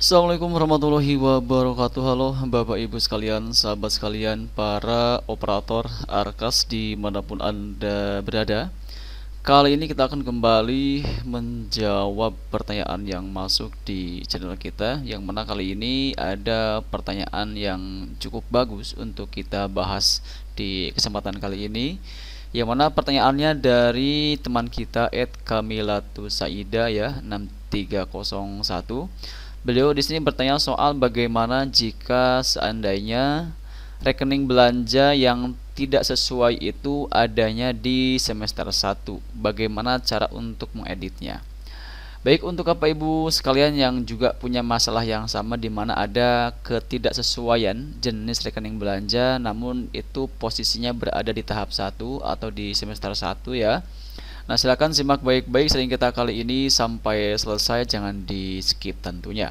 Assalamualaikum warahmatullahi wabarakatuh. Halo Bapak Ibu sekalian, sahabat sekalian, para operator Arkas dimanapun Anda berada. Kali ini kita akan kembali menjawab pertanyaan yang masuk di channel kita, yang mana kali ini ada pertanyaan yang cukup bagus untuk kita bahas di kesempatan kali ini, yang mana pertanyaannya dari teman kita @kamilatusaida ya 6301. Beliau di sini bertanya soal bagaimana jika seandainya rekening belanja yang tidak sesuai itu adanya di semester 1. Bagaimana cara untuk mengeditnya? Baik, untuk Bapak Ibu sekalian yang juga punya masalah yang sama di mana ada ketidaksesuaian jenis rekening belanja namun itu posisinya berada di tahap 1 atau di semester 1 ya. Nah, silakan simak baik-baik sering kita kali ini sampai selesai, jangan di skip tentunya.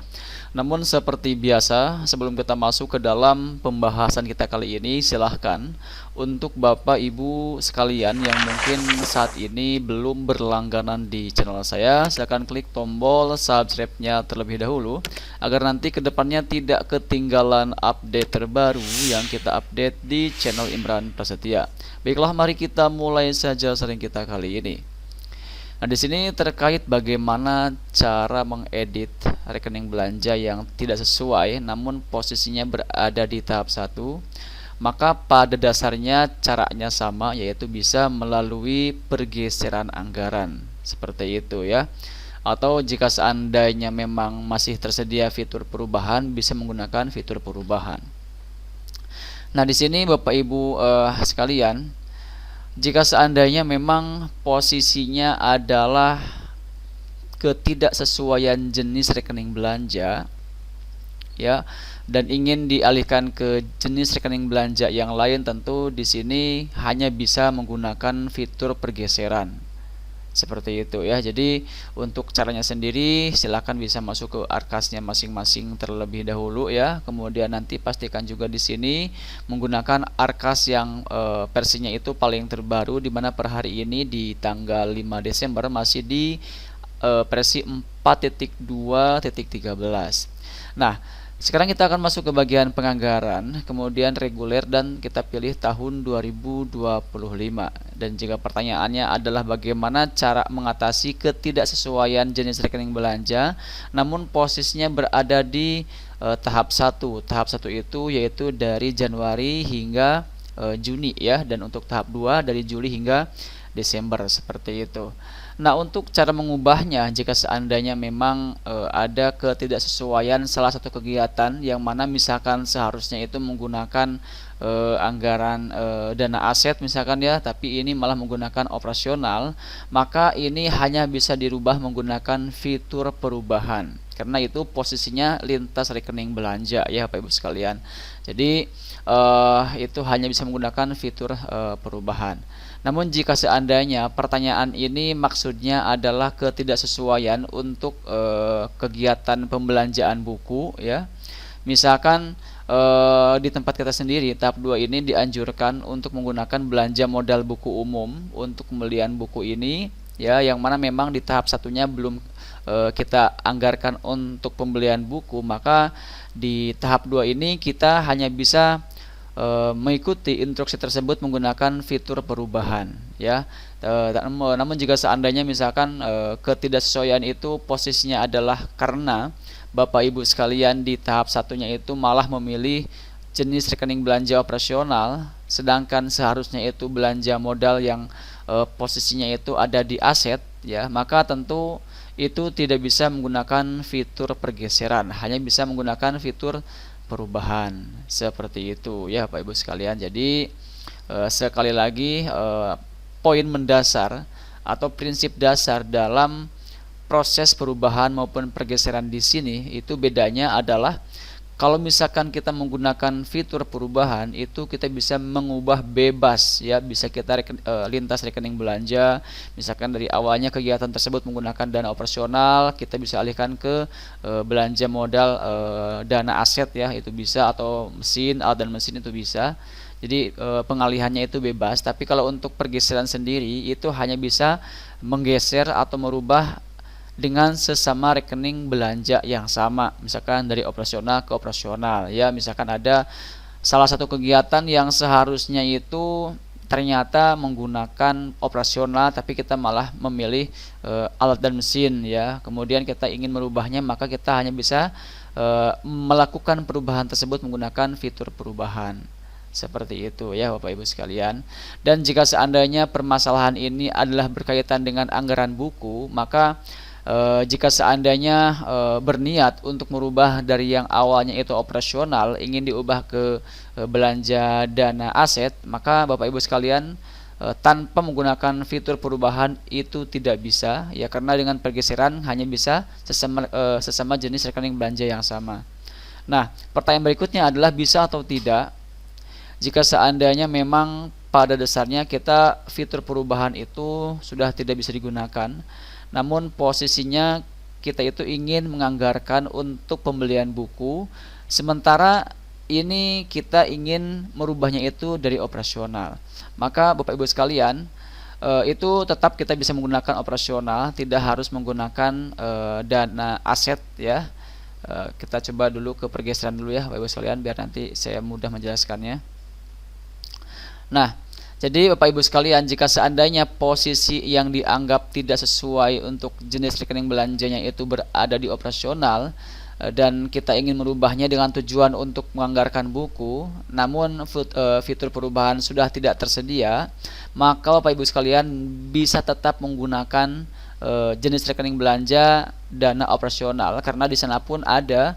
Namun seperti biasa, sebelum kita masuk ke dalam pembahasan kita kali ini, silahkan untuk Bapak Ibu sekalian yang mungkin saat ini belum berlangganan di channel saya, silahkan klik tombol subscribe-nya terlebih dahulu agar nanti kedepannya tidak ketinggalan update terbaru yang kita update di channel Imran Prasetya. Baiklah, mari kita mulai saja sering kita kali ini. Nah, di sini terkait bagaimana cara mengedit rekening belanja yang tidak sesuai namun posisinya berada di tahap 1, maka pada dasarnya caranya sama, yaitu bisa melalui pergeseran anggaran. Seperti itu ya. Atau jika seandainya memang masih tersedia fitur perubahan, bisa menggunakan fitur perubahan. Nah, di sini Bapak Ibu sekalian, jika seandainya memang posisinya adalah ketidaksesuaian jenis rekening belanja ya dan ingin dialihkan ke jenis rekening belanja yang lain, tentu di sini hanya bisa menggunakan fitur pergeseran. Seperti itu ya. Jadi untuk caranya sendiri silakan bisa masuk ke arkasnya masing-masing terlebih dahulu ya. Kemudian nanti pastikan juga di sini menggunakan arkas yang versinya itu paling terbaru, di mana per hari ini di tanggal 5 Desember masih di versi 4.2.13. Nah, sekarang kita akan masuk ke bagian penganggaran, kemudian reguler, dan kita pilih tahun 2025. Dan jika pertanyaannya adalah bagaimana cara mengatasi ketidaksesuaian jenis rekening belanja namun posisinya berada di tahap 1. Tahap 1 itu yaitu dari Januari hingga Juni ya, dan untuk tahap 2 dari Juli hingga Desember, seperti itu. Nah, untuk cara mengubahnya, jika seandainya memang ada ketidaksesuaian salah satu kegiatan yang mana misalkan seharusnya itu menggunakan anggaran dana aset misalkan ya, tapi ini malah menggunakan operasional, maka ini hanya bisa dirubah menggunakan fitur perubahan. Karena itu posisinya lintas rekening belanja ya Bapak Ibu sekalian. Jadi itu hanya bisa menggunakan fitur perubahan. Namun jika seandainya pertanyaan ini maksudnya adalah ketidaksesuaian untuk kegiatan pembelanjaan buku ya. Misalkan di tempat kita sendiri tahap 2 ini dianjurkan untuk menggunakan belanja modal buku umum untuk pembelian buku ini ya, yang mana memang di tahap satunya belum kita anggarkan untuk pembelian buku, maka di tahap 2 ini kita hanya bisa mengikuti instruksi tersebut menggunakan fitur perubahan ya. Namun jika seandainya misalkan ketidaksesuaian itu posisinya adalah karena Bapak Ibu sekalian di tahap satunya itu malah memilih jenis rekening belanja operasional, sedangkan seharusnya itu belanja modal yang posisinya itu ada di aset ya, maka tentu itu tidak bisa menggunakan fitur pergeseran, hanya bisa menggunakan fitur perubahan. Seperti itu ya Bapak Ibu sekalian. Jadi sekali lagi poin mendasar atau prinsip dasar dalam proses perubahan maupun pergeseran di sini itu bedanya adalah kalau misalkan kita menggunakan fitur perubahan itu kita bisa mengubah bebas ya, bisa kita lintas rekening belanja, misalkan dari awalnya kegiatan tersebut menggunakan dana operasional, kita bisa alihkan ke belanja modal dana aset ya, itu bisa, atau mesin, alat dan mesin itu bisa. Jadi pengalihannya itu bebas. Tapi kalau untuk pergeseran sendiri itu hanya bisa menggeser atau merubah dengan sesama rekening belanja yang sama, misalkan dari operasional ke operasional ya. Misalkan ada salah satu kegiatan yang seharusnya itu ternyata menggunakan operasional, tapi kita malah memilih alat dan mesin ya. Kemudian kita ingin merubahnya, maka kita hanya bisa melakukan perubahan tersebut menggunakan fitur perubahan. Seperti itu ya Bapak Ibu sekalian. Dan jika seandainya permasalahan ini adalah berkaitan dengan anggaran buku, maka jika seandainya berniat untuk merubah dari yang awalnya itu operasional ingin diubah ke belanja dana aset, maka Bapak Ibu sekalian tanpa menggunakan fitur perubahan itu tidak bisa ya, karena dengan pergeseran hanya bisa sesama jenis rekening belanja yang sama. Nah, pertanyaan berikutnya adalah bisa atau tidak jika seandainya memang pada dasarnya kita fitur perubahan itu sudah tidak bisa digunakan, namun posisinya kita itu ingin menganggarkan untuk pembelian buku, sementara ini kita ingin merubahnya itu dari operasional. Maka Bapak Ibu sekalian, itu tetap kita bisa menggunakan operasional, tidak harus menggunakan dana aset ya. Kita coba dulu ke pergeseran dulu ya Bapak Ibu sekalian, biar nanti saya mudah menjelaskannya. Nah, jadi Bapak Ibu sekalian, jika seandainya posisi yang dianggap tidak sesuai untuk jenis rekening belanjanya itu berada di operasional dan kita ingin merubahnya dengan tujuan untuk menganggarkan buku, namun fitur perubahan sudah tidak tersedia, maka Bapak Ibu sekalian bisa tetap menggunakan jenis rekening belanja dana operasional, karena di sana pun ada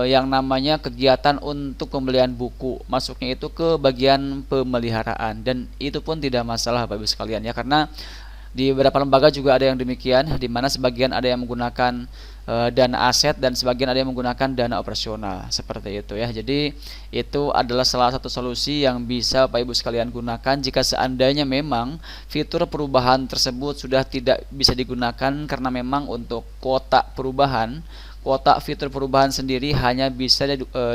yang namanya kegiatan untuk pembelian buku, masuknya itu ke bagian pemeliharaan, dan itu pun tidak masalah Bapak Ibu sekalian ya, karena di beberapa lembaga juga ada yang demikian, di mana sebagian ada yang menggunakan dana aset dan sebagian ada yang menggunakan dana operasional, seperti itu ya. Jadi itu adalah salah satu solusi yang bisa Bapak Ibu sekalian gunakan jika seandainya memang fitur perubahan tersebut sudah tidak bisa digunakan, karena memang untuk kuota perubahan, kuota fitur perubahan sendiri hanya bisa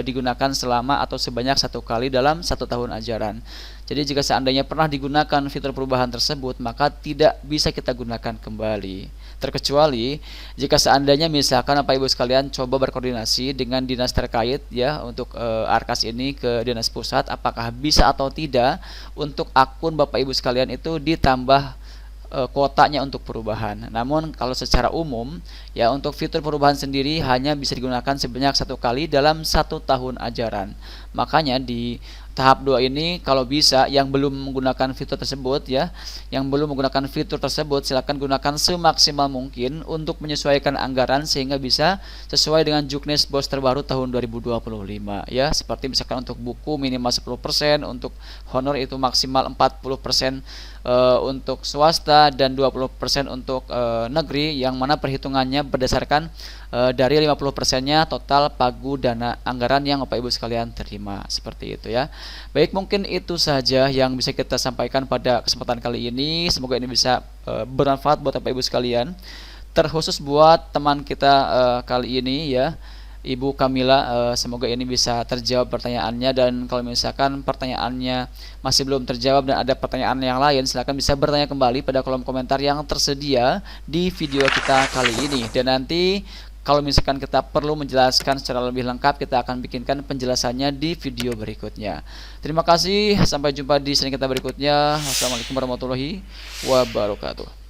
digunakan selama atau sebanyak 1 kali dalam 1 tahun ajaran. Jadi jika seandainya pernah digunakan fitur perubahan tersebut, maka tidak bisa kita gunakan kembali. Terkecuali jika seandainya misalkan Bapak Ibu sekalian coba berkoordinasi dengan dinas terkait ya, untuk Arkas ini ke dinas pusat, apakah bisa atau tidak untuk akun Bapak Ibu sekalian itu ditambah kuotanya untuk perubahan. Namun kalau secara umum ya, untuk fitur perubahan sendiri hanya bisa digunakan sebanyak 1 kali dalam 1 tahun ajaran. Makanya di tahap 2 ini kalau bisa yang belum menggunakan fitur tersebut ya, silakan gunakan semaksimal mungkin untuk menyesuaikan anggaran sehingga bisa sesuai dengan Juknis BOS terbaru tahun 2025 ya. Seperti misalkan untuk buku minimal 10%, untuk honor itu maksimal 40% untuk swasta dan 20% untuk negeri, yang mana perhitungannya berdasarkan dari 50%-nya total pagu dana anggaran yang Bapak Ibu sekalian terima, seperti itu ya. Baik, mungkin itu saja yang bisa kita sampaikan pada kesempatan kali ini. Semoga ini bisa bermanfaat buat Bapak Ibu sekalian, terkhusus buat teman kita kali ini ya, Ibu Kamila. Semoga ini bisa terjawab pertanyaannya, dan kalau misalkan pertanyaannya masih belum terjawab dan ada pertanyaan yang lain, silahkan bisa bertanya kembali pada kolom komentar yang tersedia di video kita kali ini. Dan nanti kalau misalkan kita perlu menjelaskan secara lebih lengkap, kita akan bikinkan penjelasannya di video berikutnya. Terima kasih, sampai jumpa di sesi kita berikutnya. Wassalamualaikum warahmatullahi wabarakatuh.